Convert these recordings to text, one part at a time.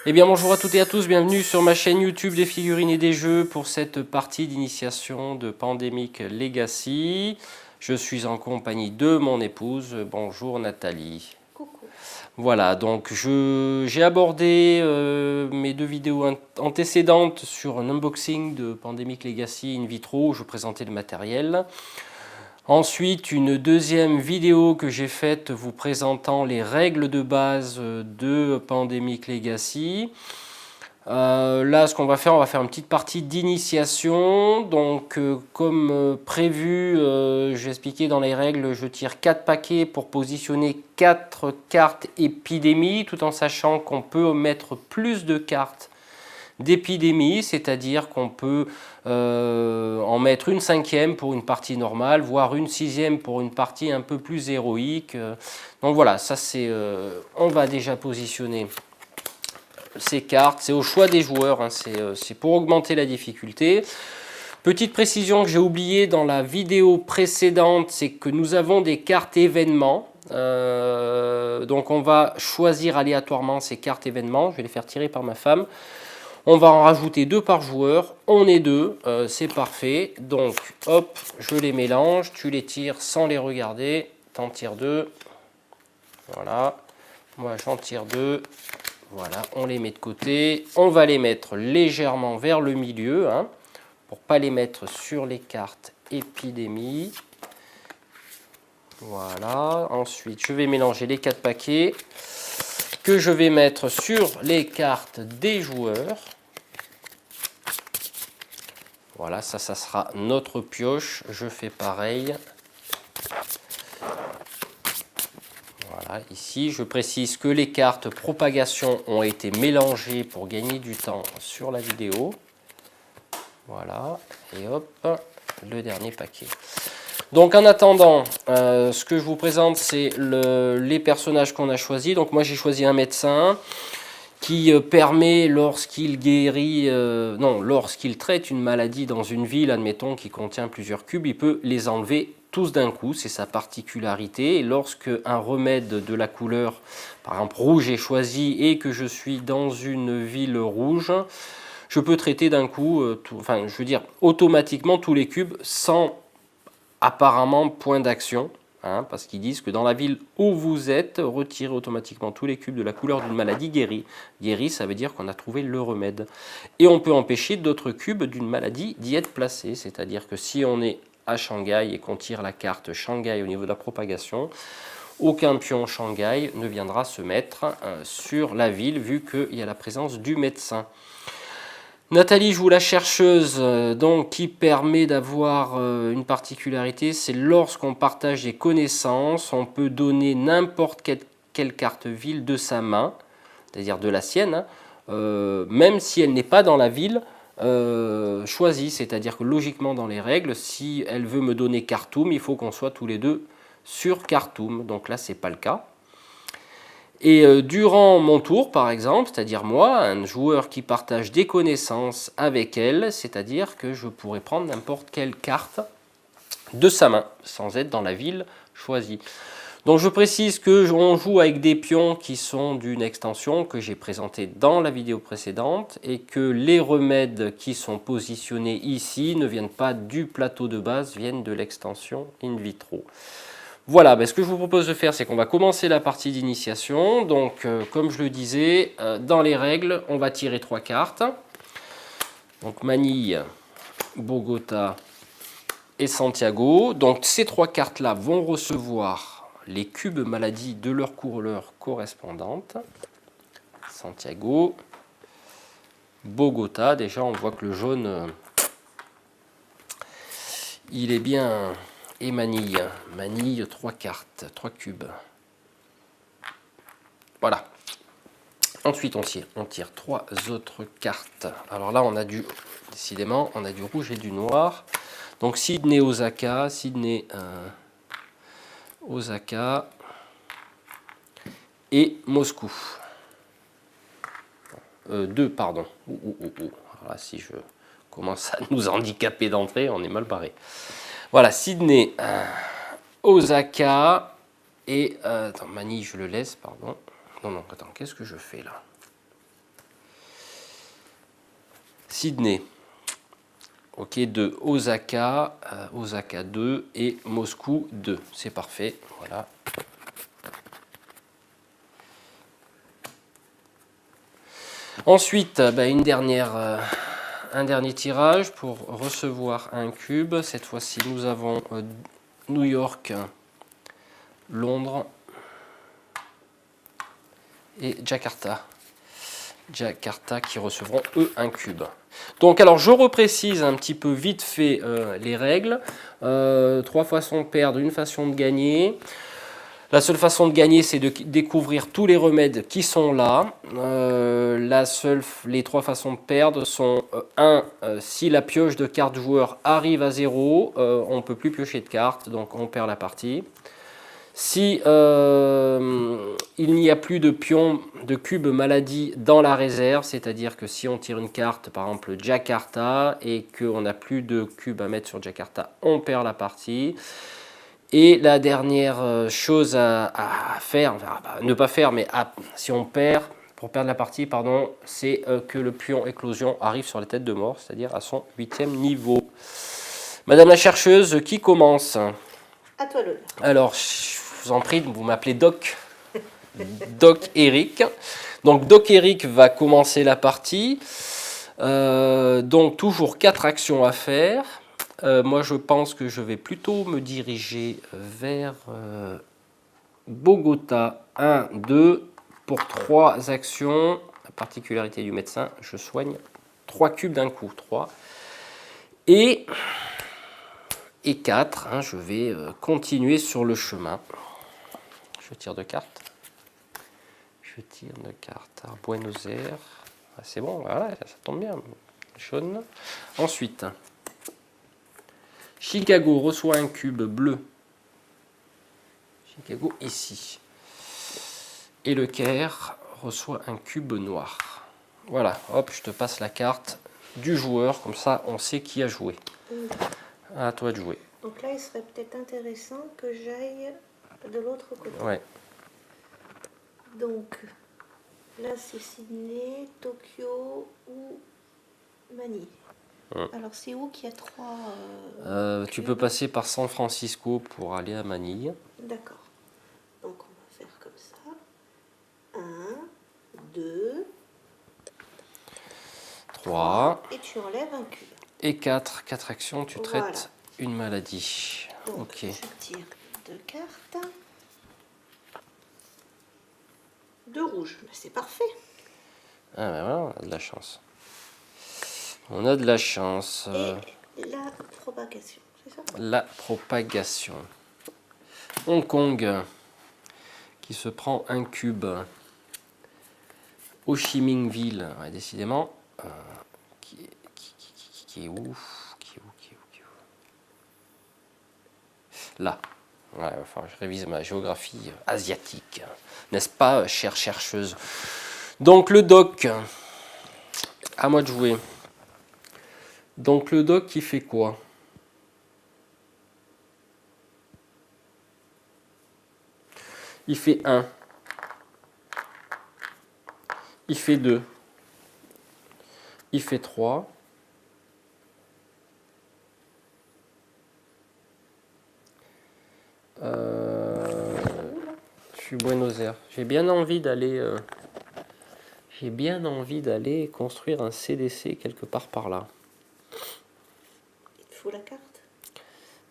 Eh bien bonjour à toutes et à tous, bienvenue sur ma chaîne YouTube des figurines et des jeux pour cette partie d'initiation de Pandemic Legacy. Je suis en compagnie de mon épouse. Bonjour Nathalie. Coucou. Voilà, donc j'ai abordé mes deux vidéos antécédentes sur un unboxing de Pandemic Legacy in vitro où je présentais le matériel. Ensuite, une deuxième vidéo que j'ai faite vous présentant les règles de base de Pandemic Legacy. Là, ce qu'on va faire, on va faire une petite partie d'initiation. Donc, comme prévu, j'ai expliqué dans les règles, je tire 4 paquets pour positionner 4 cartes épidémie, tout en sachant qu'on peut mettre plus de cartes d'épidémie, c'est-à-dire qu'on peut en mettre une 5e pour une partie normale, voire une 6e pour une partie un peu plus héroïque. Donc voilà, ça c'est, on va déjà positionner ces cartes, c'est au choix des joueurs, hein, c'est pour augmenter la difficulté. Petite précision que j'ai oubliée dans la vidéo précédente, c'est que nous avons des cartes événements. Donc on va choisir aléatoirement ces cartes événements, je vais les faire tirer par ma femme. On va en rajouter 2 par joueur, on est 2, c'est parfait. Donc hop, je les mélange, tu les tires sans les regarder, t'en tires 2, voilà, moi j'en tire 2. Voilà, on les met de côté. On va les mettre légèrement vers le milieu, hein, pour ne pas les mettre sur les cartes épidémie. Voilà, ensuite je vais mélanger les 4 paquets que je vais mettre sur les cartes des joueurs. Voilà, ça sera notre pioche. Je fais pareil. Voilà, ici, je précise que les cartes propagation ont été mélangées pour gagner du temps sur la vidéo. Voilà, et hop, le dernier paquet. Donc en attendant, ce que je vous présente, c'est les personnages qu'on a choisis. Donc moi j'ai choisi un médecin qui permet, lorsqu'il guérit, lorsqu'il traite une maladie dans une ville, admettons, qui contient plusieurs cubes, il peut les enlever tous d'un coup, c'est sa particularité. Et lorsque un remède de la couleur, par exemple rouge, est choisi et que je suis dans une ville rouge, je peux traiter d'un coup, automatiquement tous les cubes sans apparemment point d'action. Hein, parce qu'ils disent que dans la ville où vous êtes, retirez automatiquement tous les cubes de la couleur d'une maladie guérie. Guérie, ça veut dire qu'on a trouvé le remède. Et on peut empêcher d'autres cubes d'une maladie d'y être placés. C'est-à-dire que si on est à Shanghai et qu'on tire la carte Shanghai au niveau de la propagation, aucun pion Shanghai ne viendra se mettre sur la ville vu qu'il y a la présence du médecin. Nathalie joue la chercheuse, donc, qui permet d'avoir une particularité, c'est lorsqu'on partage des connaissances, on peut donner n'importe quelle carte ville de sa main, c'est-à-dire de la sienne, hein, même si elle n'est pas dans la ville choisie, c'est-à-dire que logiquement dans les règles, si elle veut me donner Khartoum, il faut qu'on soit tous les deux sur Khartoum, donc là c'est pas le cas. Et durant mon tour, par exemple, c'est-à-dire moi, un joueur qui partage des connaissances avec elle, c'est-à-dire que je pourrais prendre n'importe quelle carte de sa main, sans être dans la ville choisie. Donc je précise qu'on joue avec des pions qui sont d'une extension que j'ai présentée dans la vidéo précédente et que les remèdes qui sont positionnés ici ne viennent pas du plateau de base, viennent de l'extension in vitro. Voilà, ce que je vous propose de faire, c'est qu'on va commencer la partie d'initiation. Donc, comme je le disais, dans les règles, on va tirer 3 cartes. Donc, Manille, Bogota et Santiago. Donc, ces 3 cartes-là vont recevoir les cubes maladies de leur couleur correspondante. Santiago, Bogota. Déjà, on voit que le jaune, il est bien... Et Manille, 3 cartes, 3 cubes. Voilà. Ensuite, on tire 3 autres cartes. Alors là, décidément, on a du rouge et du noir. Donc Sydney, Osaka, Osaka et Moscou. 2, pardon. Alors là, si je commence à nous handicaper d'entrée, on est mal barré. Voilà, Sydney, Osaka et... attends, Manille, je le laisse, pardon. Non, attends, qu'est-ce que je fais là? Sydney. Ok, 2. Osaka, Osaka 2 et Moscou 2. C'est parfait. Voilà. Ensuite, un dernier tirage pour recevoir un cube. Cette fois-ci, nous avons New York, Londres et Jakarta. Jakarta qui recevront eux un cube. Donc alors je reprécise un petit peu vite fait les règles. 3 façons de perdre, une façon de gagner. La seule façon de gagner, c'est de découvrir tous les remèdes qui sont là. Les 3 façons de perdre sont 1. Si la pioche de carte joueur arrive à 0, on ne peut plus piocher de cartes, donc on perd la partie. Si il n'y a plus de pions de cube maladie dans la réserve, c'est-à-dire que si on tire une carte, par exemple Jakarta, et qu'on n'a plus de cube à mettre sur Jakarta, on perd la partie. Et la dernière chose à faire, ne pas faire, mais si on perd, pour perdre la partie, pardon, c'est que le pion éclosion arrive sur la tête de mort, c'est-à-dire à son 8e niveau. Madame la chercheuse, qui commence? À toi, Lola. Alors, je vous en prie, vous m'appelez Doc. Doc Eric. Donc, Doc Eric va commencer la partie. Donc, toujours 4 actions à faire. Moi, je pense que je vais plutôt me diriger vers Bogota. 1, 2. Pour 3 actions, la particularité du médecin, je soigne 3 cubes d'un coup. 3. Et 4, hein, je vais continuer sur le chemin. Je tire 2 cartes. Je tire 2 cartes. Alors, Buenos Aires. Ah, c'est bon, voilà, ça tombe bien. Jaune. Ensuite, Chicago reçoit un cube bleu. Chicago ici. Et le Caire reçoit un cube noir. Voilà, hop, je te passe la carte du joueur, comme ça on sait qui a joué. À toi de jouer. Donc là, il serait peut-être intéressant que j'aille de l'autre côté. Ouais. Donc là, c'est Sydney, Tokyo ou Manille. Alors, c'est où qu'il y a 3 tu peux passer par San Francisco pour aller à Manille. D'accord. Donc, on va faire comme ça. 1, 2, 3. Et tu enlèves un cube. Et 4. 4 actions, tu Voilà. traites une maladie. Donc, ok. je tire 2 cartes. 2 rouges. C'est parfait. Ah ben voilà, on a de la chance. On a de la chance. Et la propagation, c'est ça? La propagation. Hong Kong qui se prend un cube. Ho Chi Minh Ville, ouais, décidément. Qui est où? Là. Ouais, enfin, je révise ma géographie asiatique. N'est-ce pas, chère chercheuse? Donc le doc. À moi de jouer. Donc le doc qui fait quoi? Il fait 1. Il fait 2. Il fait 3. Je suis Buenos Aires. J'ai bien envie d'aller construire un CDC quelque part par là. Il te faut la carte.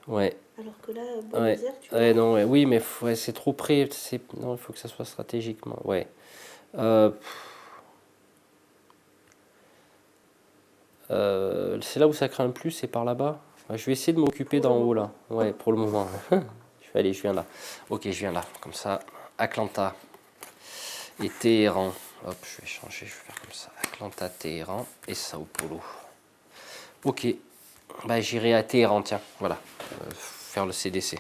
Ouais. Alors que là, Buenos Aires, tu vois. Ouais, non, ouais, oui, mais c'est trop près. Non, il faut que ça soit stratégiquement. Ouais. C'est là où ça craint le plus, c'est par là-bas. Je vais essayer de m'occuper d'en haut là. Ouais, pour le moment. Je viens là. Ok, je viens là. Comme ça, Atlanta et Téhéran. Hop, je vais changer, je vais faire comme ça. Atlanta, Téhéran et Sao Paulo. Ok. J'irai à Téhéran, tiens. Voilà. Faire le CDC.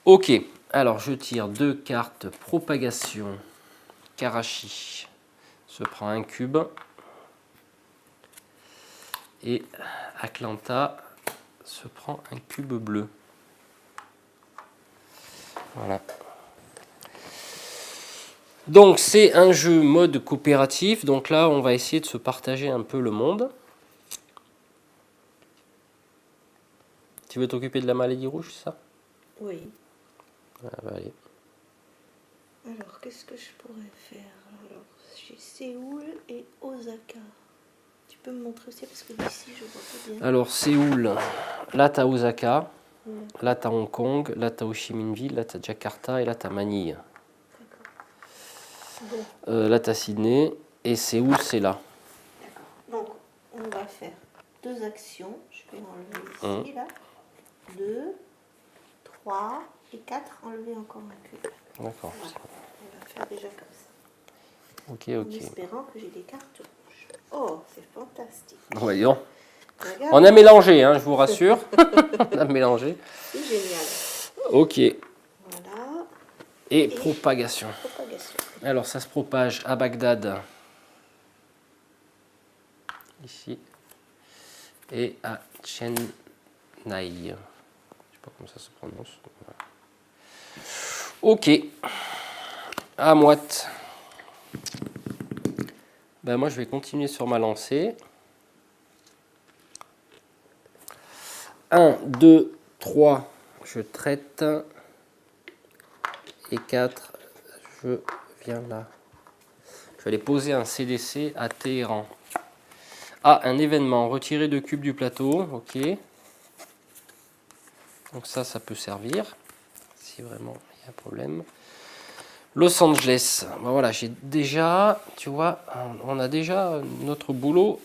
Ok. Alors, je tire 2 cartes propagation. Karachi se prend un cube. Et Atlanta se prend un cube bleu. Voilà. Donc c'est un jeu mode coopératif. Donc là, on va essayer de se partager un peu le monde. Tu veux t'occuper de la maladie rouge, c'est ça? Oui. Ah, bah, allez. Alors, qu'est-ce que je pourrais faire? Alors, j'ai Séoul et Osaka. Tu peux me montrer aussi parce que d'ici, je vois pas bien. Alors, Séoul, là, tu as Osaka, Ouais, là, tu as Hong Kong, là, tu as Ho Chi Minh Ville, là, tu as Jakarta et là, tu as Manille. d'accord. Bon, Là, tu as Sydney et Séoul, c'est là. d'accord. Donc, on va faire 2 actions. Je vais enlever ici, là. 2, 3 et 4. Enlever encore un cube. D'accord. Voilà. On va faire déjà comme ça. Ok, En ok. espérant que j'ai des cartes rouges. Oh, c'est fantastique. Voyons. Regarde, On a mélangé, hein, je vous rassure. On a mélangé. c'est génial. Ok. Voilà. Et propagation. Propagation. Alors, ça se propage à Bagdad. Ici. Et à Chennai. Je sais pas comment ça se prononce. Voilà. Ok. À moite. Ben moi, je vais continuer sur ma lancée. 1, 2, 3, je traite. Et 4, je viens là. Je vais aller poser un CDC à Téhéran. Ah, un événement. Retirer 2 cubes du plateau. Ok. Donc ça peut servir. Si vraiment il y a un problème. Los Angeles. Ben voilà, j'ai déjà, tu vois, on a déjà notre boulot.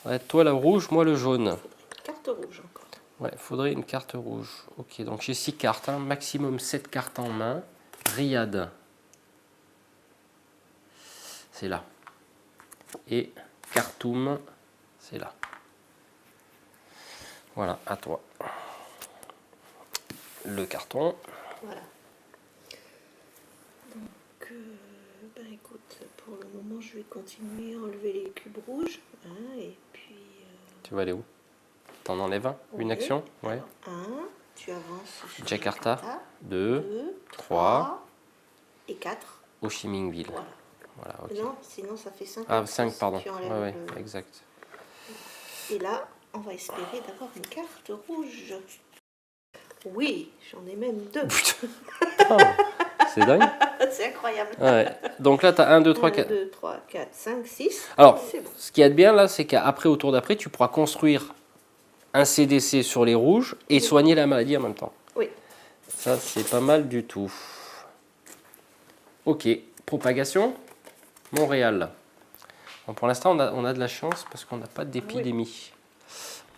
Ça va être toi le rouge, moi le jaune. Carte rouge encore. Ouais, il faudrait une carte rouge. Ok, donc j'ai 6 cartes, hein, maximum 7 cartes en main. Riyad. C'est là. Et Khartoum, c'est là. Voilà, à toi. Le carton. Voilà. Donc, ben écoute, pour le moment, je vais continuer à enlever les cubes rouges. Hein, et puis. Tu vas aller où? T'en enlèves un? Une action? Ouais. 1, tu avances sur Jakarta. 2, 2, 3. 3 et 4. Ho Chi Minh Ville. Voilà. Voilà, ok. Non, sinon ça fait 5. Ah, 5, pardon. Tu Ouais, enlèves ouais, le- exact. Et là, on va espérer d'avoir une carte rouge. Oui, j'en ai même 2. C'est dingue. C'est incroyable. Ouais. Donc là, tu as 1, 2, 3, 1, 4. 2, 3, 4, 5, 6. Alors, C'est bon. ce qu'il y a de bien là, c'est qu'après, au tour d'après, tu pourras construire un CDC sur les rouges et soigner la maladie en même temps. Oui. Ça, c'est pas mal du tout. Ok, propagation, Montréal. Bon, pour l'instant, on a de la chance parce qu'on n'a pas d'épidémie.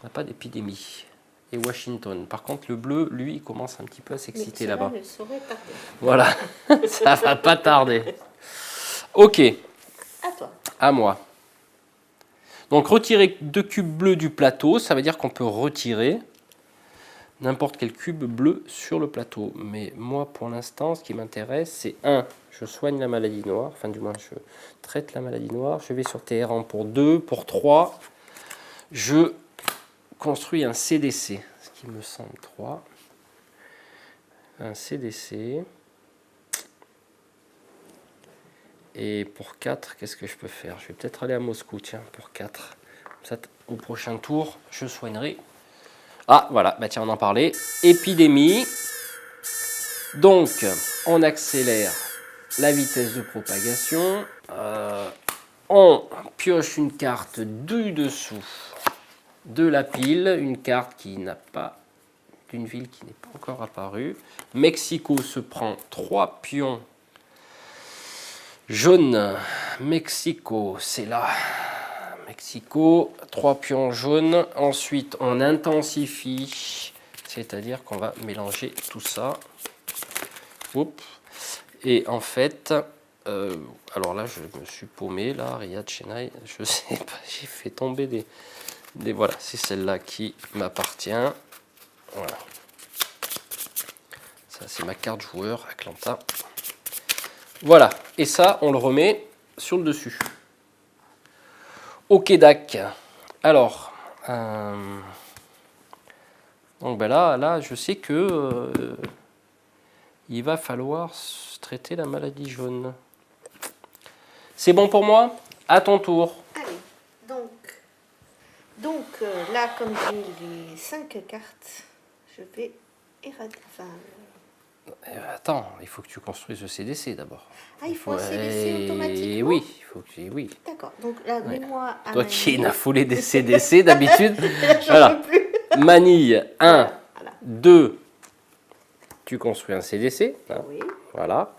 On n'a pas d'épidémie. Et Washington. Par contre, le bleu, lui, il commence un petit peu à s'exciter là-bas. Ne saurait tarder. Voilà, ça va pas tarder. Ok, À toi. à moi. Donc, retirer 2 cubes bleus du plateau, ça veut dire qu'on peut retirer n'importe quel cube bleu sur le plateau. Mais moi, pour l'instant, ce qui m'intéresse, c'est 1, je soigne la maladie noire, enfin du moins, je traite la maladie noire. Je vais sur Téhéran pour 2, pour 3, je construis un CDC, ce qui me semble 3. Un CDC. Et pour 4, qu'est-ce que je peux faire? Je vais peut-être aller à Moscou, tiens, pour 4. Comme ça, au prochain tour, je soignerai. Ah, voilà, bah tiens, on en parlait. Épidémie. Donc, on accélère la vitesse de propagation. On pioche une carte du dessous de la pile. Une carte qui n'a pas, d'une ville qui n'est pas encore apparue. Mexico se prend 3 pions jaunes. Mexico, c'est là. Mexico, 3 pions jaunes. Ensuite, on intensifie, c'est-à-dire qu'on va mélanger tout ça. Oups. Et en fait, alors là, je me suis paumé, là, Riyad, Chennai, je sais pas, j'ai fait tomber des voilà, c'est celle-là qui m'appartient. Voilà. Ça, c'est ma carte joueur, Atlanta. Voilà, et ça, on le remet sur le dessus. Ok, dac. Alors, donc ben là, je sais que il va falloir traiter la maladie jaune. C'est bon pour moi? À ton tour. Allez, donc là, comme j'ai les 5 cartes, je vais éradiquer. Enfin, Attends, il faut que tu construises le CDC d'abord. il faut un CDC automatiquement. Oui, il faut que oui. D'accord, donc là, mets-moi à Toi qui es Manille. une affolée des CDC d'habitude. Là, j'en Voilà. peux plus. Manille 1, Voilà. 2, tu construis un CDC. Hein, Oui, voilà.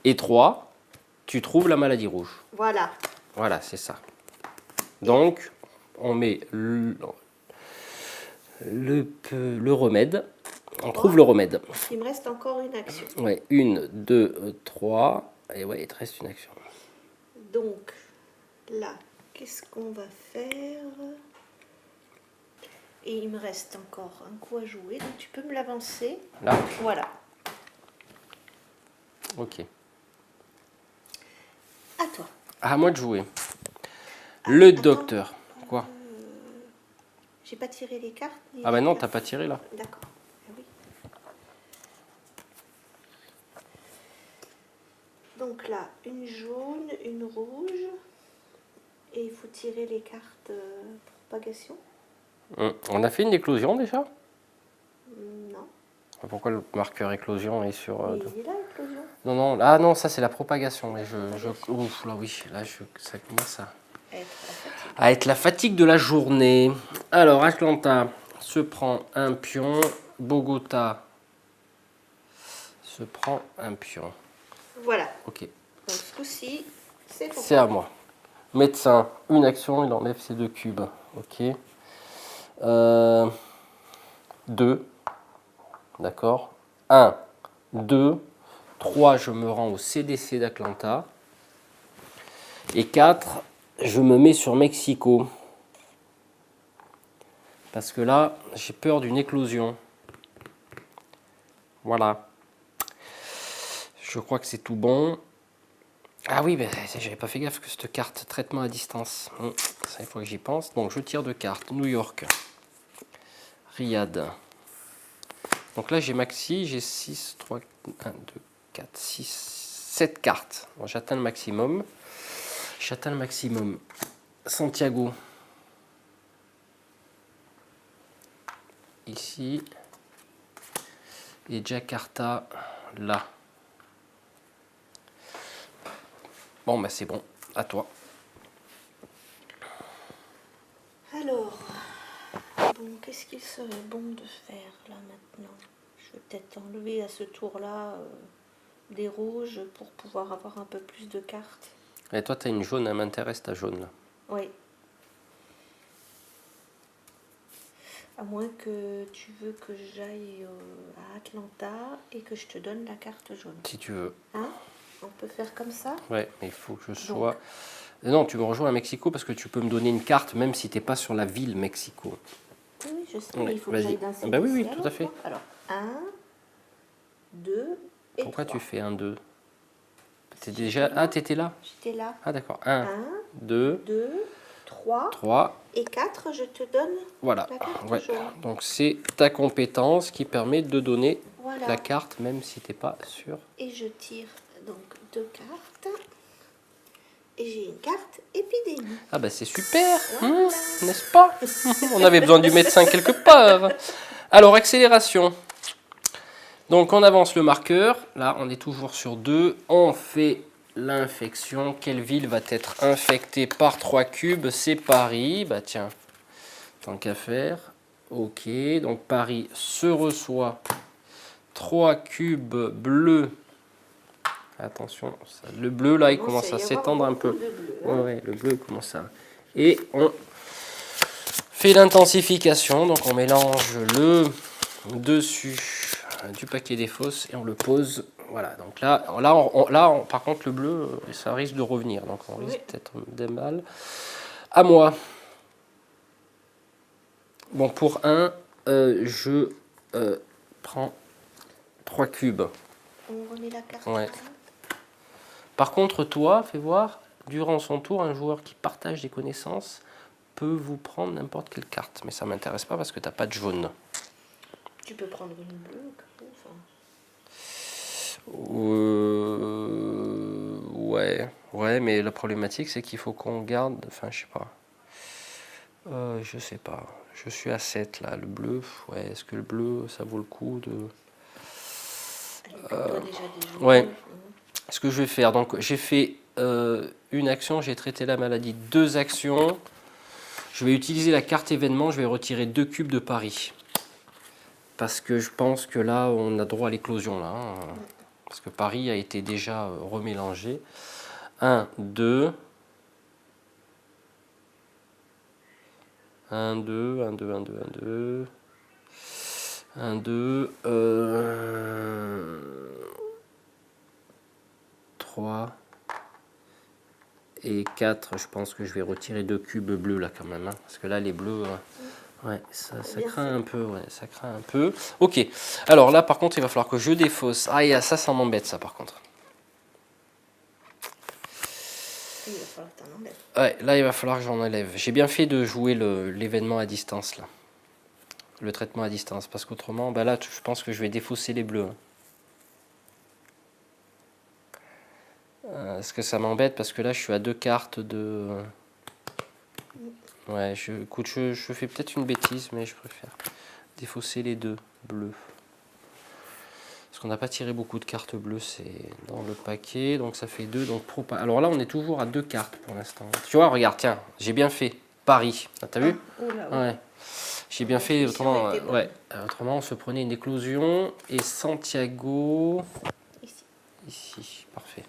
Et 3, tu trouves la maladie rouge. voilà. Voilà, c'est ça. Donc, on met le remède. On trouve le remède. Il me reste encore une action. Ouais, 1, 2, 3. Et ouais, il te reste une action. Donc, là, qu'est-ce qu'on va faire? Et il me reste encore un coup à jouer. Donc, tu peux me l'avancer. Là, Voilà. ok. À toi. À moi de jouer. Le Attends. docteur. Quoi? J'ai pas tiré les cartes. Ah bah non, t'as pas tiré là. D'accord. Ah oui. Donc là, une jaune, une rouge. Et il faut tirer les cartes propagation. On a fait une éclosion déjà? Non. Pourquoi le marqueur éclosion est sur... Mais il est là, l'éclosion. Non, non, ah non, ça c'est la propagation. Mais ouf, là oui, là ça commence à être la fatigue de la journée. Alors, Atlanta se prend un pion. Bogota se prend un pion. Voilà. Ok, Donc ce coup-ci, c'est pour c'est à moi. Médecin, une action, il enlève ses 2 cubes. Ok. 2. D'accord. 1, 2, 3, je me rends au CDC d'Atlanta. Et 4, je me mets sur Mexico. Parce que là, j'ai peur d'une éclosion. Voilà. Je crois que c'est tout bon. Ah oui, ben, j'avais pas fait gaffe que cette carte, traitement à distance. Ça, il faut que j'y pense. Donc, je tire 2 cartes. New York. Riyad. Donc là, j'ai maxi, j'ai 6, 3, 1, 2, 4, 6, 7 cartes. Bon, j'atteins le maximum. J'atteins le maximum. Santiago. Ici. Et Jakarta, là. Bon, bah c'est bon. À toi. Alors, bon, qu'est-ce qu'il serait bon de faire là maintenant? Je vais peut-être enlever à ce tour-là des rouges pour pouvoir avoir un peu plus de cartes. Et toi, tu as une jaune, elle m'intéresse ta jaune là. Oui. À moins que tu veux que j'aille à Atlanta et que je te donne la carte jaune. Si tu veux. Hein? On peut faire comme ça? Ouais, mais il faut que je sois... Non, tu me rejoins à Mexico parce que tu peux me donner une carte même si tu n'es pas sur la ville Mexico. Oui, je sais, Ouais, mais il faut que vas-y. j'aille d'un CDC Bah oui, à tout à l'autre, fait. hein. Alors, 1, 2 et Pourquoi 3. tu fais 1, 2? T'es déjà... Ah, t'étais là? J'étais là. Ah d'accord. 1, 1, 2, 2, 3 3. et 4, je te donne Voilà. la carte Ouais. jaune. Donc c'est ta compétence qui permet de donner Voilà. la carte même si tu n'es pas sûr. Et je tire donc 2 cartes. Et j'ai une carte épidémie. Ah bah c'est super, Voilà. n'est-ce pas? On avait besoin du médecin quelque part. Alors, accélération. Donc, on avance le marqueur. Là, on est toujours sur 2. On fait l'infection. Quelle ville va être infectée par 3 cubes? C'est Paris. Bah tiens, tant qu'à faire. Ok, donc Paris se reçoit 3 cubes bleus. Attention, le bleu là, il commence à s'étendre un peu. Ouais, le bleu commence à... Et on fait l'intensification, donc on mélange le dessus du paquet des fosses et on le pose. Voilà, donc là par contre le bleu, ça risque de revenir, donc on risque peut-être des mal. À moi. Bon, pour un, je prends 3 cubes. On remet la carte. Ouais. Par contre, toi, fais voir, durant son tour, un joueur qui partage des connaissances peut vous prendre n'importe quelle carte. Mais ça ne m'intéresse pas parce que tu n'as pas de jaune. Tu peux prendre une bleue. Enfin. Ouais, ouais, mais la problématique, c'est qu'il faut qu'on garde... Enfin, je sais pas. Je sais pas. Je suis à 7, là. Le bleu, ouais, est-ce que le bleu, ça vaut le coup de... Occupe-toi déjà des jaunes. Ouais. Ce que je vais faire, donc j'ai fait une action, j'ai traité la maladie. 2 actions. Je vais utiliser la carte événement, je vais retirer 2 cubes de Paris. Parce que je pense que là, on a droit à l'éclosion, là. Hein. Parce que Paris a été déjà remélangé. 1, 2... 1, 2, 1, 2, 1, 2, 1, 2. 1, 2. 3. Et 4. Je pense que je vais retirer 2 cubes bleus là quand même. Hein, parce que là, les bleus. Ouais, ça craint un peu. Ouais, ça craint un peu. Ok. Alors là, par contre, il va falloir que je défausse. Ah, ça m'embête, ça, par contre. Il va falloir que tu en enlèves. Ouais, là, il va falloir que j'en enlève. J'ai bien fait de jouer l'événement à distance, là. Le traitement à distance. Parce qu'autrement, bah là, je pense que je vais défausser les bleus. Est-ce que ça m'embête parce que là, je suis à 2 cartes de... Ouais, écoute, je fais peut-être une bêtise, mais je préfère défausser les 2 bleus. Parce qu'on n'a pas tiré beaucoup de cartes bleues, c'est dans le paquet, donc ça fait 2. Donc alors là, on est toujours à 2 cartes pour l'instant. Tu vois, regarde, tiens, j'ai bien fait. Paris, t'as vu? Ouais. J'ai bien fait, autrement, autrement, on se prenait une éclosion. Et Santiago... Ici, parfait.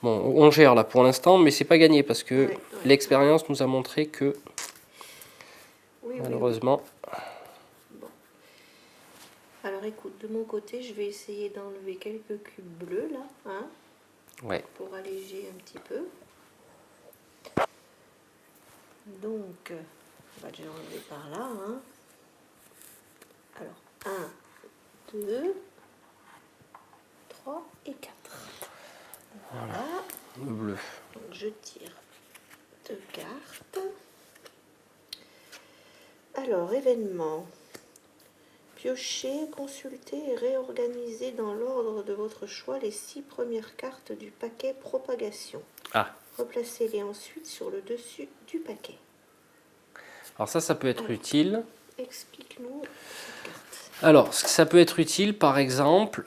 Bon, on gère là pour l'instant, mais c'est pas gagné parce que l'expérience nous a montré que malheureusement. Bon. Alors écoute, de mon côté, je vais essayer d'enlever quelques cubes bleus là, hein, pour alléger un petit peu. Donc, on va déjà enlever par là. Hein. Alors, 1, 2, 3 et 4. Voilà. Le bleu. Donc, je tire 2 cartes. Alors, événement. Piochez, consultez et réorganisez dans l'ordre de votre choix les 6 premières cartes du paquet propagation. Replacez-les ensuite sur le dessus du paquet. Alors ça peut être utile. Explique-nous cette carte. Alors, ça peut être utile, par exemple,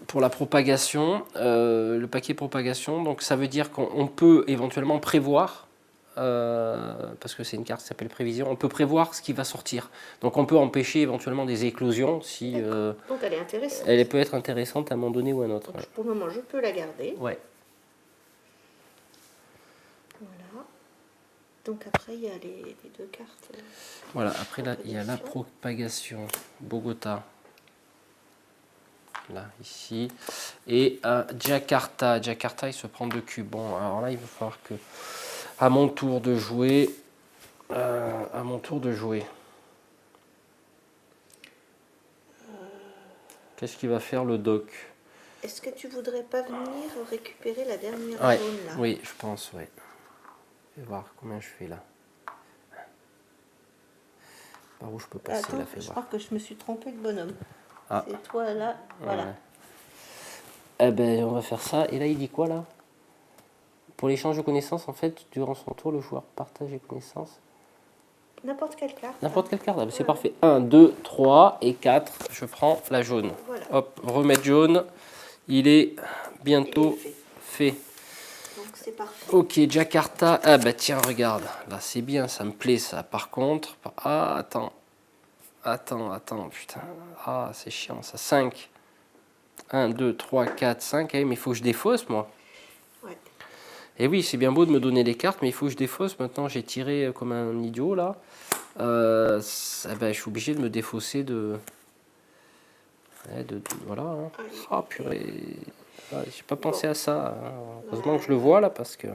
pour la propagation, le paquet propagation. Donc ça veut dire qu'on peut éventuellement prévoir, parce que c'est une carte qui s'appelle prévision, on peut prévoir ce qui va sortir. Donc on peut empêcher éventuellement des éclosions si... Donc elle est intéressante. Elle peut être intéressante à un moment donné ou à un autre. Donc, pour le moment, je peux la garder. Ouais. Voilà. Donc après, il y a les 2 cartes. Voilà, après là, il y a la propagation. Bogota. Là, ici. Et à Jakarta. Jakarta, il se prend 2 cubes. Bon, alors là, il va falloir que... À mon tour de jouer... Qu'est-ce qu'il va faire le doc? Est-ce que tu voudrais pas venir récupérer la dernière jaune là? Oui, je pense, oui. Je vais voir combien je fais là. Par où je peux passer là, je crois que je me suis trompée de bonhomme. Ah. C'est toi là, voilà. Ouais. Eh ben, on va faire ça. Et là, il dit quoi là? Pour l'échange de connaissances, en fait, durant son tour, le joueur partage les connaissances. N'importe quelle carte. N'importe quelle carte, c'est parfait. 1, 2, 3 et 4. Je prends la jaune. Voilà. Hop, remettre jaune. Il est bientôt fait. Donc c'est parfait. Ok, Jakarta. Ah bah tiens, regarde. Là, c'est bien, ça me plaît ça. Par contre... Ah, attends. Attends, putain. Ah, c'est chiant ça. 5. 1, 2, 3, 4, 5. Eh, mais il faut que je défausse, moi. Ouais. Et oui, c'est bien beau de me donner les cartes, mais il faut que je défausse. Maintenant, j'ai tiré comme un idiot, là. Ben, je suis obligé de me défausser de... voilà. Hein. Ah, purée. J'ai pas pensé à ça. Hein. Heureusement que je le vois, là, parce que...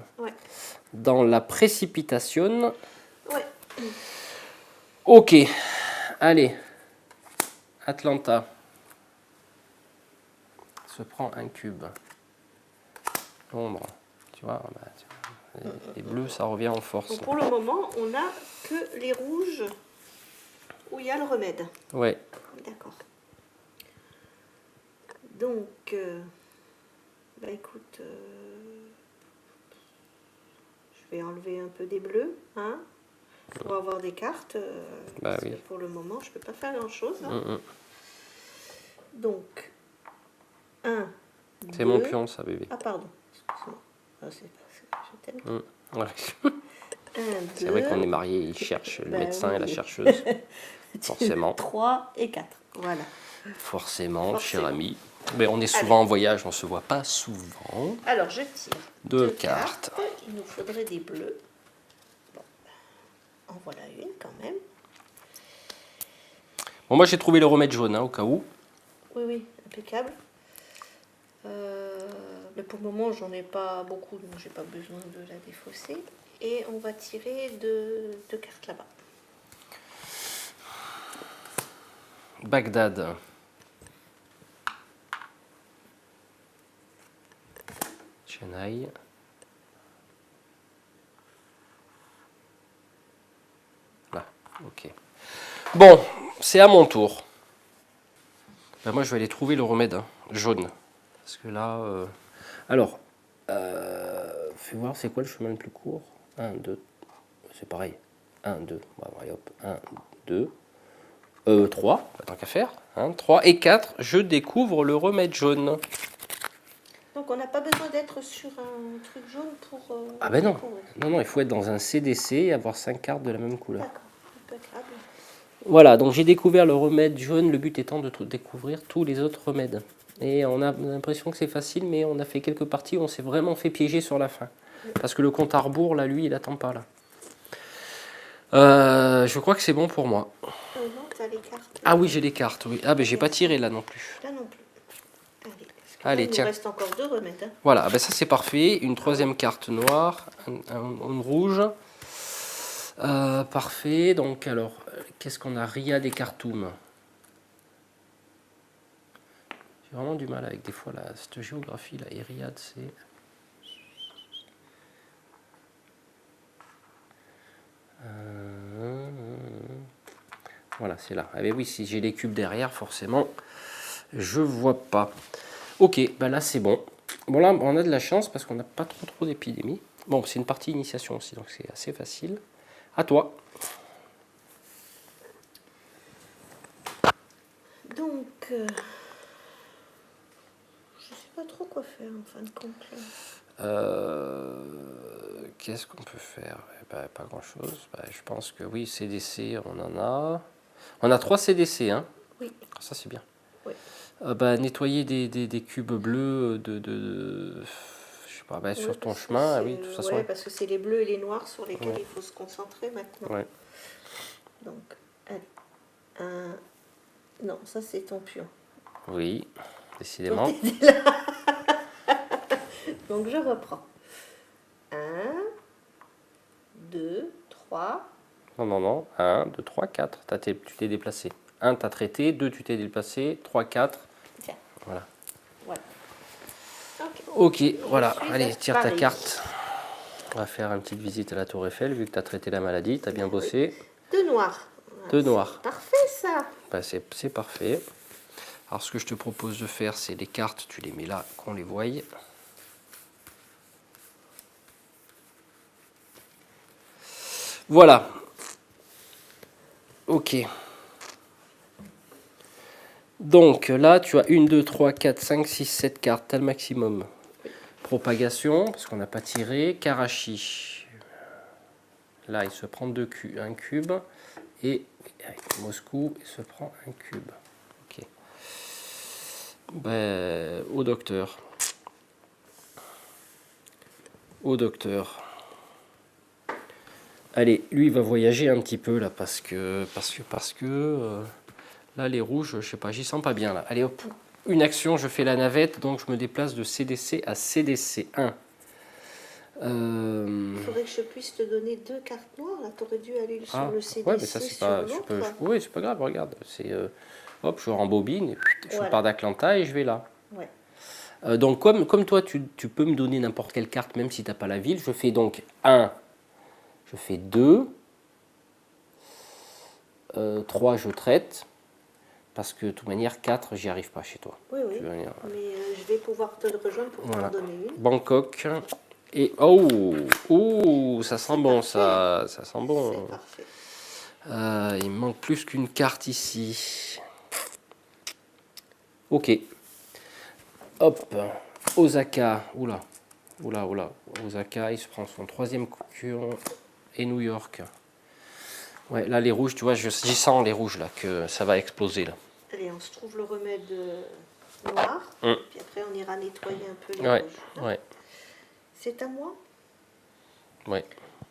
Dans la précipitation... Ouais. Ok. Allez. Atlanta. Se prend un cube. Londres. Tu vois, les bleus, ça revient en force. Donc pour le moment, on n'a que les rouges où il y a le remède. Ouais. D'accord. Donc, Bah écoute, je vais enlever un peu des bleus, hein, pour avoir des cartes. Bah Parce oui. que pour le moment, je peux pas faire grand-chose. Hein. Donc, 1, C'est mon pion, ça, bébé. Ah pardon, excuse-moi. Ah, je t'aime. Ouais. 1, 2. C'est vrai qu'on est mariés, il cherche le Bah médecin oui. et la chercheuse. Forcément. 3 et 4. Voilà. Forcément, cher ami. Mais on est souvent en voyage, on se voit pas souvent. Alors, je tire 2 cartes. Il nous faudrait des bleus. Bon, en voilà une quand même. Bon, moi j'ai trouvé le remède jaune, hein, au cas où. Oui, oui, impeccable. Mais pour le moment, j'en ai pas beaucoup, donc j'ai pas besoin de la défausser. Et on va tirer deux cartes là-bas. Bagdad. Chennai. Là, ok. Bon, c'est à mon tour. Ben moi, je vais aller trouver le remède jaune. Parce que là... Alors, fais voir, c'est quoi le chemin le plus court? 1, 2, c'est pareil. 1, 2, allez, hop, 1, 2, 3, tant qu'à faire. 3 et 4, je découvre le remède jaune. Donc on n'a pas besoin d'être sur un truc jaune pour... Ah ben non. découvrir. Non, il faut être dans un CDC et avoir 5 cartes de la même couleur. D'accord, impeccable. Voilà, donc j'ai découvert le remède jaune, le but étant de découvrir tous les autres remèdes. Et on a l'impression que c'est facile, mais on a fait quelques parties où on s'est vraiment fait piéger sur la fin. Parce que le compte à rebours, là, lui, il attend pas, là. Je crois que c'est bon pour moi. Non, tu as les cartes. Ah oui, j'ai les cartes, oui. Ah ben j'ai pas tiré là non plus. Là non plus. Allez, il tiens. nous reste encore 2 remèdes. Hein. Voilà, ben ça c'est parfait. Une troisième carte noire, une rouge. Parfait. Donc alors, qu'est-ce qu'on a? Riyad et Khartoum. J'ai vraiment du mal avec des fois là, cette géographie là. Et Riyad, c'est... Voilà, c'est là. Ah ben oui, si j'ai les cubes derrière, forcément, je vois pas. Ok, ben là c'est bon. Bon là, on a de la chance parce qu'on n'a pas trop d'épidémies. Bon, c'est une partie initiation aussi, donc c'est assez facile. À toi. Donc, je sais pas trop quoi faire en fin de compte. Qu'est-ce qu'on peut faire? Ben, pas grand-chose. Ben, je pense que oui, CDC, on en a. On a 3 CDC, hein? Oui. Ça c'est bien. Oui. Ben, nettoyer des cubes bleus je sais pas, ben, sur ton chemin, ah oui, de toute façon. Oui, parce que c'est les bleus et les noirs sur lesquels il faut se concentrer maintenant. Ouais. Donc, allez. Non, ça c'est ton pion. Oui, décidément. Donc je reprends. 1, 2, 3. Non. 1, 2, 3, 4. Tu t'es déplacé. 1, tu as traité. 2, tu t'es déplacé. 3, 4. Tiens. Voilà. Ok, voilà. Allez, tire ta carte. On va faire une petite visite à la Tour Eiffel, vu que tu as traité la maladie. Tu as bien bossé. 2 noirs. 2 noirs. Parfait ça. Ben, c'est parfait. Alors, ce que je te propose de faire, c'est les cartes, tu les mets là, qu'on les voie. Voilà. Ok. Donc là, tu as 1, 2, 3, 4, 5, 6, 7 cartes, t'as le maximum. Propagation, parce qu'on n'a pas tiré. Karachi. Là, il se prend un cube. Et avec Moscou, il se prend un cube. Ok. Ben, au docteur. Allez, lui, il va voyager un petit peu là, parce que là, les rouges, je sais pas, j'y sens pas bien là. Allez, hop, une action, je fais la navette, donc je me déplace de CDC à CDC 1. Il faudrait que je puisse te donner 2 cartes noires. Là, tu aurais dû aller sur le CDC. Ouais, mais ça, c'est pas. Oui, c'est pas grave, regarde. Hop, je rembobine, et je pars d'Atlanta et je vais là. Ouais. Donc, comme toi, tu peux me donner n'importe quelle carte, même si tu n'as pas la ville, je fais donc 1, je fais 2, 3, je traite, Parce que de toute manière, 4, j'y arrive pas chez toi. Oui, oui. Tu vas venir. Mais je vais pouvoir te le rejoindre pour Voilà. t'en donner une. Bangkok. Et oh, ça sent bon, parfait. ça sent bon. C'est parfait. Il me manque plus qu'une carte ici. Ok. Hop. Osaka. Oula. Osaka, il se prend son 3e concurrent. Et New York. Ouais, là, les rouges, tu vois, j'y sens les rouges, là, que ça va exploser, là. Allez, on se trouve le remède noir. Puis après, on ira nettoyer un peu les Ouais, rouges. Hein. ouais, C'est à moi? ouais.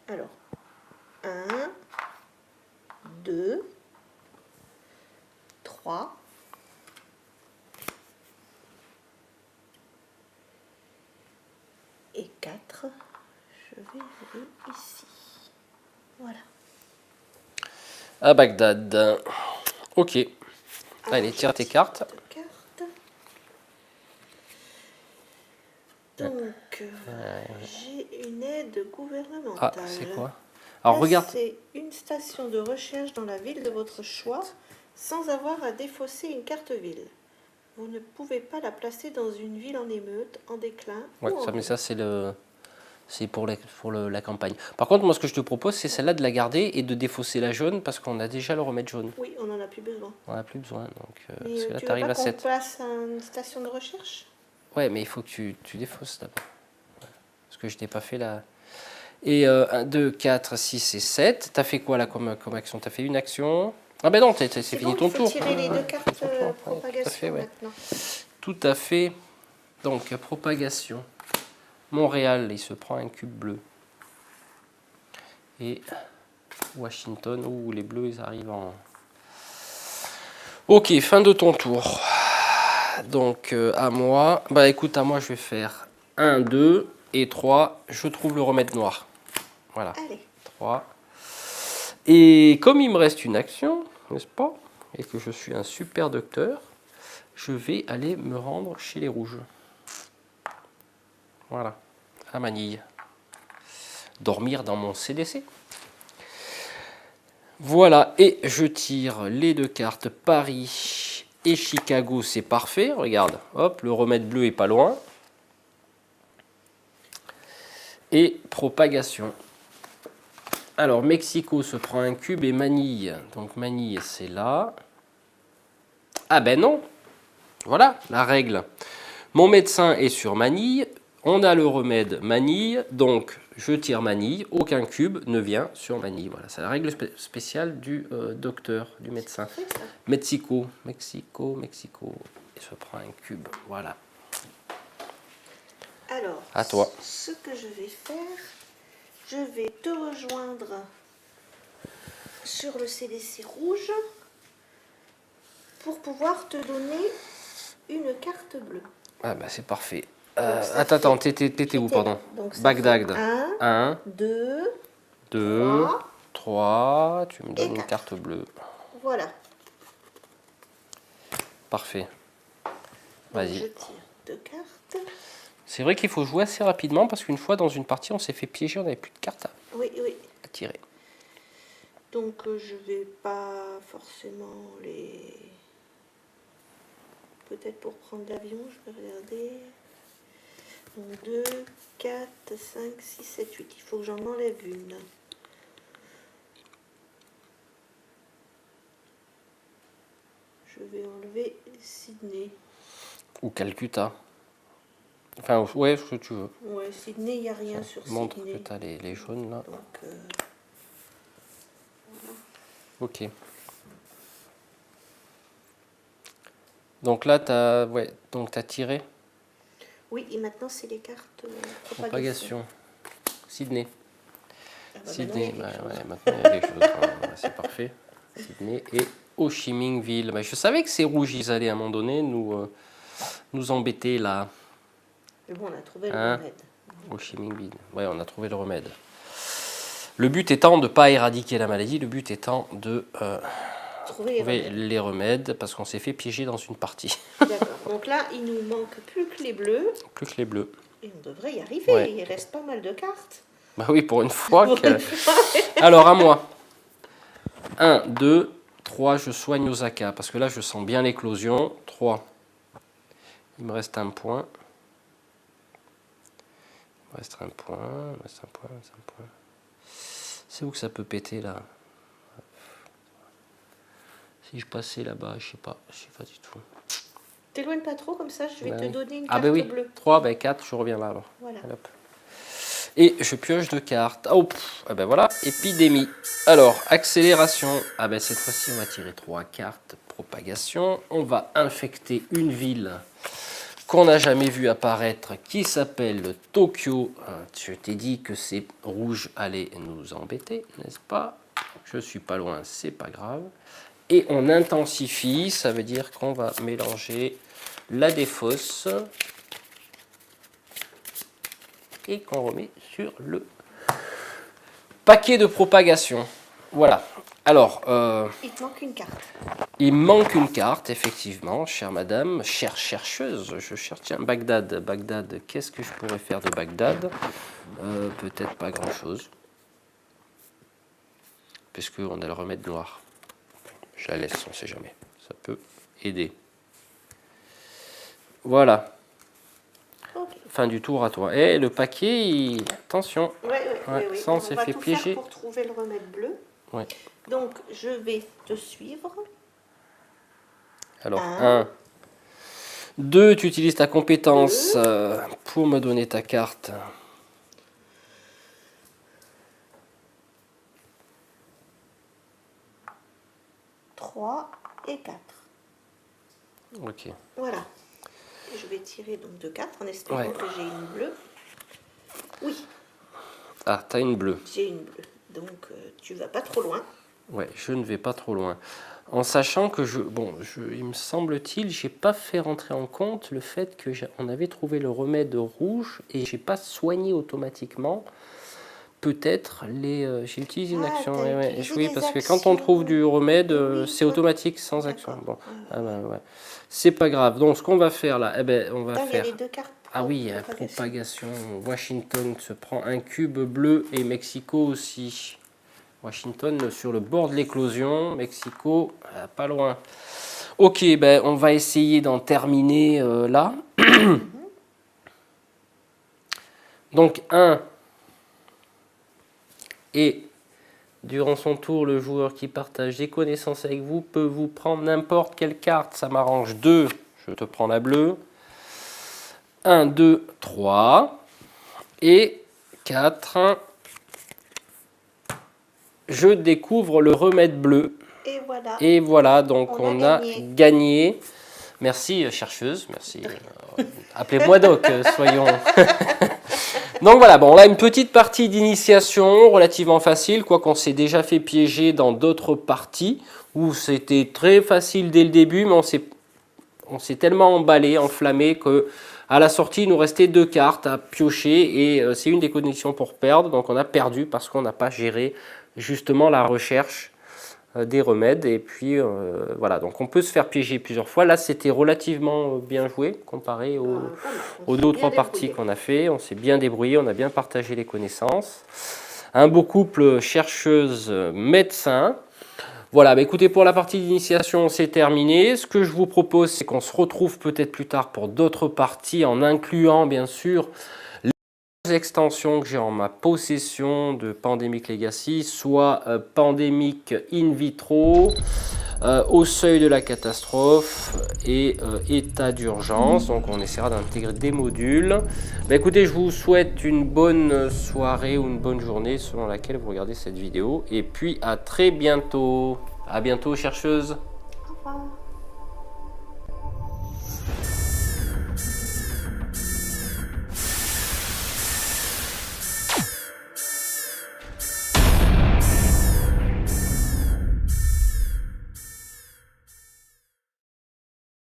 Alors, 1, 2, 3. Et 4. Je vais aller ici. Voilà. À Bagdad. Ok. Allez, tire tes cartes. Donc, j'ai une aide gouvernementale. Ah, c'est quoi? Alors, regarde. C'est une station de recherche dans la ville de votre choix sans avoir à défausser une carte ville. Vous ne pouvez pas la placer dans une ville en émeute, en déclin Ouais, ou en ça, mais ruine. ça, c'est pour la campagne. Par contre, moi, ce que je te propose, c'est celle-là de la garder et de défausser la jaune parce qu'on a déjà le remède jaune. Oui, on n'en a plus besoin. On n'a plus besoin. Donc, Mais parce que là, tu tu veux arrives pas à qu'on 7. place une station de recherche? Ouais, mais il faut que tu défausses d'abord. Parce que je t'ai pas fait la... Et 1, 2, 4, 6 et 7. T'as fait quoi là comme action? T'as fait une action? Ah ben non, c'est fini bon, ton il faut tour. tirer les deux cartes ton tour. propagation tout à fait, ouais. maintenant. Tout à fait. Donc, propagation. Montréal, il se prend un cube bleu. Et Washington, où les bleus, ils arrivent en... Ok, fin de ton tour. Donc, à moi. Bah écoute, à moi, je vais faire 1, 2 et 3. Je trouve le remède noir. Voilà. Allez. 3. Et comme il me reste une action, n'est-ce pas? Et que je suis un super docteur, je vais aller me rendre chez les rouges. Voilà, à Manille. Dormir dans mon CDC. Voilà, et je tire les deux cartes Paris et Chicago, c'est parfait. Regarde, hop, le remède bleu est pas loin. Et propagation. Alors, Mexico se prend un cube et Manille. Donc, Manille, c'est là. Ah ben non. Voilà, la règle. Mon médecin est sur Manille. On a le remède Manille. Donc, je tire Manille. Aucun cube ne vient sur Manille. Voilà, c'est la règle spéciale du docteur, du médecin. Mexico. Il se prend un cube. Voilà. Alors, à toi. Ce que je vais faire, je vais te rejoindre sur le CDC rouge pour pouvoir te donner une carte bleue. Ah bah c'est parfait. Attends, t'étais où, pardon? Bagdad. 1, 2, 3, tu me donnes une carte bleue. Voilà. Parfait. Vas-y. Je tire 2 cartes. C'est vrai qu'il faut jouer assez rapidement parce qu'une fois dans une partie, on s'est fait piéger, on n'avait plus de cartes à tirer. Donc je vais pas forcément les... Peut-être pour prendre l'avion, je vais regarder. Donc 2, 4, 5, 6, 7, 8. Il faut que j'en enlève une. Je vais enlever Sydney. Ou Calcutta. Enfin, ouais, ce que tu veux. Ouais, Sydney, il n'y a rien sur Sydney. Montre que tu as les jaunes là. Donc, voilà. Ok. Donc là, tu as, tiré. Oui, et maintenant, c'est les cartes Propagation. Sydney. Ah bah Sydney, maintenant, maintenant il y a des choses. C'est parfait. Sydney et Ho Chi Minh Ville. Je savais que ces rouges, ils allaient à un moment donné nous embêter là. Mais bon, on a trouvé le remède. Ho Chi Minh Ville. Ouais, on a trouvé le remède. Le but étant de ne pas éradiquer la maladie, le but étant de trouver les remèdes parce qu'on s'est fait piéger dans une partie. D'accord. Donc là, il nous manque plus que les bleus. Plus que les bleus. Et on devrait y arriver. Ouais. Il reste pas mal de cartes. Bah oui, pour une fois. Alors à moi. 1, 2, 3, je soigne Osaka, parce que là, je sens bien l'éclosion. 3. Il me reste un point. Il me reste un point, il me reste un point, il me reste un point. C'est où que ça peut péter, là? Si je passais là-bas, je sais pas du tout. T'éloignes pas trop, comme ça, je vais te donner une ah carte ben oui, bleue. 3, ben 4, je reviens là, alors. Voilà. Hop. Et je pioche 2 cartes. Oh, ah ben voilà, épidémie. Alors, accélération. Ah ben cette fois-ci, on va tirer 3 cartes. Propagation. On va infecter une ville qu'on n'a jamais vue apparaître, qui s'appelle Tokyo. Je t'ai dit que ces rouges allaient nous embêter, n'est-ce pas? Je suis pas loin, c'est pas grave. Et on intensifie, ça veut dire qu'on va mélanger la défausse et qu'on remet sur le paquet de propagation. Voilà. Alors, il te manque une carte. Il manque une carte, effectivement, chère madame, chère chercheuse. Je cherche, tiens, Bagdad. Bagdad, qu'est-ce que je pourrais faire de Bagdad? Peut-être pas grand-chose. Puisqu'on a le remède noir. Je la laisse, on ne sait jamais. Ça peut aider. Voilà. Okay. Fin du tour à toi. Et le paquet, attention. Oui. Ça, on s'est fait piéger. Pour trouver le remède bleu. Ouais. Donc, je vais te suivre. Alors, 1. 2, tu utilises ta compétence pour me donner ta carte. 3 et 4. Ok. Voilà. Je vais tirer donc 2 cartes en espérant que j'ai une bleue. Oui. Ah, t'as une bleue. J'ai une bleue. Donc, tu vas pas trop loin. Ouais, je ne vais pas trop loin. En sachant que il me semble-t-il, j'ai pas fait rentrer en compte le fait que on avait trouvé le remède rouge et j'ai pas soigné automatiquement. Peut-être j'ai utilisé une action. Oui, parce que quand on trouve du remède, c'est automatique sans action. Bon, c'est pas grave. Donc ce qu'on va faire là, on va faire. Il y a les 2 cartes. Ah oui, propagation. Washington se prend un cube bleu et Mexico aussi. Washington sur le bord de l'éclosion, Mexico pas loin. Ok, on va essayer d'en terminer là. Donc 1. Et durant son tour, le joueur qui partage des connaissances avec vous peut vous prendre n'importe quelle carte. Ça m'arrange. 2, je te prends la bleue. 1, 2, 3. Et 4. Je découvre le remède bleu. Et voilà, donc on a gagné. Merci, chercheuse. Merci. Appelez-moi Doc, soyons. Donc voilà, on a une petite partie d'initiation relativement facile, quoi qu'on s'est déjà fait piéger dans d'autres parties où c'était très facile dès le début, mais on s'est tellement emballé, enflammé que à la sortie, il nous restait 2 cartes à piocher et c'est une des conditions pour perdre. Donc on a perdu parce qu'on n'a pas géré justement la recherche des remèdes. Et puis voilà, donc on peut se faire piéger plusieurs fois. Là, c'était relativement bien joué comparé aux 2 ou 3 parties qu'on a fait. On s'est bien débrouillé, on a bien partagé les connaissances. Un beau couple chercheuse-médecin. Voilà, écoutez, pour la partie d'initiation, c'est terminé. Ce que je vous propose, c'est qu'on se retrouve peut-être plus tard pour d'autres parties, en incluant bien sûr les extensions que j'ai en ma possession de Pandemic Legacy, soit Pandemic In Vitro, Au seuil de la catastrophe et état d'urgence. Donc on essaiera d'intégrer des modules. Écoutez, je vous souhaite une bonne soirée ou une bonne journée selon laquelle vous regardez cette vidéo. Et puis à très bientôt. À bientôt, chercheuse. Au revoir.